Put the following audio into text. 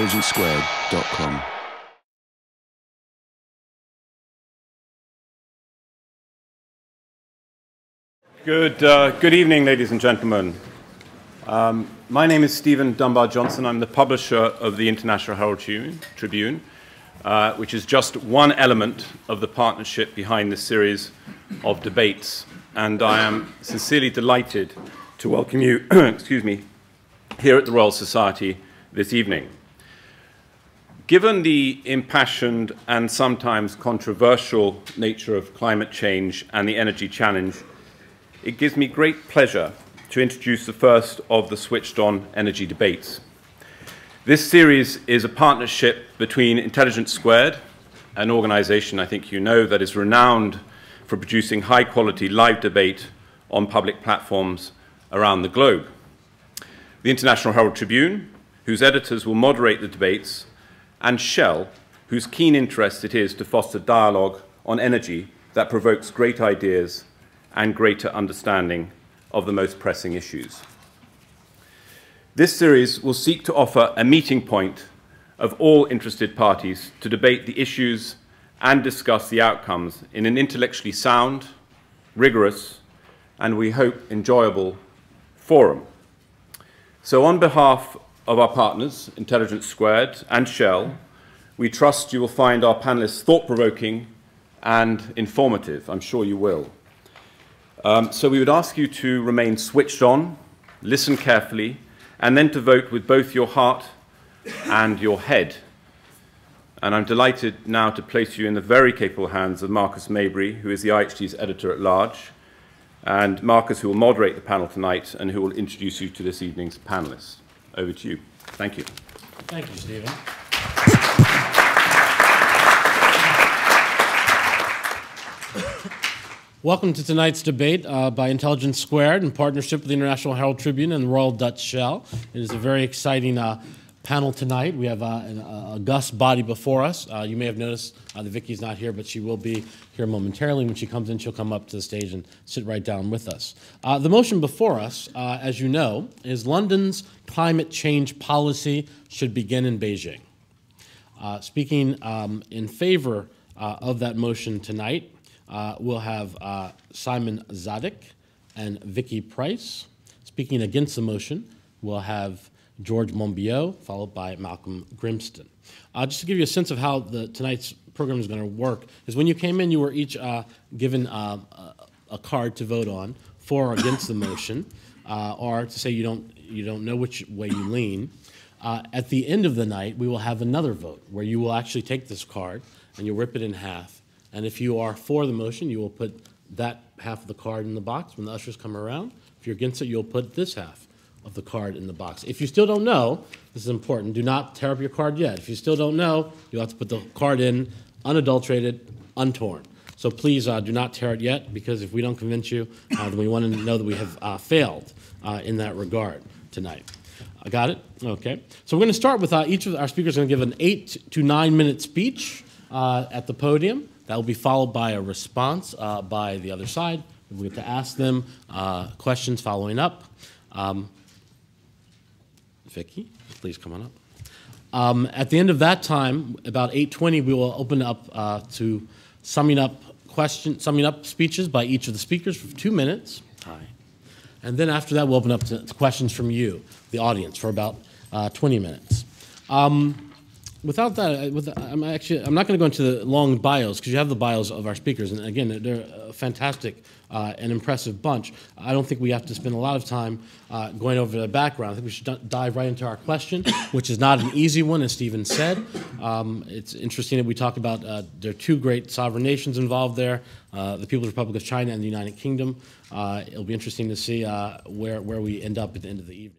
intelligencesquared.com. Good evening, ladies and gentlemen. My name is Stephen Dunbar-Johnson. I'm the publisher of the International Herald Tribune, which is just one element of the partnership behind this series of debates. And I am sincerely delighted to welcome you excuse me, here at the Royal Society this evening. Given the impassioned and sometimes controversial nature of climate change and the energy challenge, it gives me great pleasure to introduce the first of the Switched On Energy debates. This series is a partnership between Intelligence Squared, an organization I think you know that is renowned for producing high-quality live debate on public platforms around the globe, the International Herald Tribune, whose editors will moderate the debates, and Shell, whose keen interest it is to foster dialogue on energy that provokes great ideas and greater understanding of the most pressing issues. This series will seek to offer a meeting point of all interested parties to debate the issues and discuss the outcomes in an intellectually sound, rigorous, and we hope enjoyable forum. So on behalf of our partners, Intelligence Squared and Shell, we trust you will find our panelists thought-provoking and informative. I'm sure you will. So we would ask you to remain switched on, listen carefully, and then to vote with both your heart and your head. And I'm delighted now to place you in the very capable hands of Marcus Mabry, who is the IHT's editor-at-large, and Marcus, who will moderate the panel tonight and who will introduce you to this evening's panelists. Over to you. Thank you. Thank you, Stephen. Welcome to tonight's debate by Intelligence Squared in partnership with the International Herald Tribune and the Royal Dutch Shell. It is a very exciting panel tonight. We have an august body before us. You may have noticed that Vicky's not here, but she will be here momentarily. When she comes in, she'll come up to the stage and sit right down with us. The motion before us, as you know, is London's climate change policy should begin in Beijing. Speaking in favor of that motion tonight, we'll have Simon Zadek and Vicky Price. Speaking against the motion, we'll have George Monbiot, followed by Malcolm Grimston. Just to give you a sense of how tonight's program is going to work, is when you came in, you were each given a card to vote on, for or against the motion, or to say you don't know which way you lean. At the end of the night, we will have another vote where you will actually take this card and you'll rip it in half. And if you are for the motion, you will put that half of the card in the box when the ushers come around. If you're against it, you'll put this half of the card in the box. If you still don't know, this is important, do not tear up your card yet. If you still don't know, you'll have to put the card in unadulterated, untorn. So please do not tear it yet, because if we don't convince you, then we want to know that we have failed in that regard tonight. I got it? Okay. So we're going to start with each of our speakers going to give an 8 to 9 minute speech at the podium. That will be followed by a response by the other side. We get to ask them questions following up. Vicky, please come on up. At the end of that time, about 8:20, we will open up to summing up speeches by each of the speakers for 2 minutes. Hi. And then after that, we'll open up to questions from you, the audience, for about 20 minutes. Without that, I'm not going to go into the long bios, because you have the bios of our speakers, and again, they're a fantastic and impressive bunch. I don't think we have to spend a lot of time going over their background. I think we should dive right into our question, which is not an easy one, as Stephen said. It's interesting that we talk about there are two great sovereign nations involved there, the People's Republic of China and the United Kingdom. It'll be interesting to see where we end up at the end of the evening.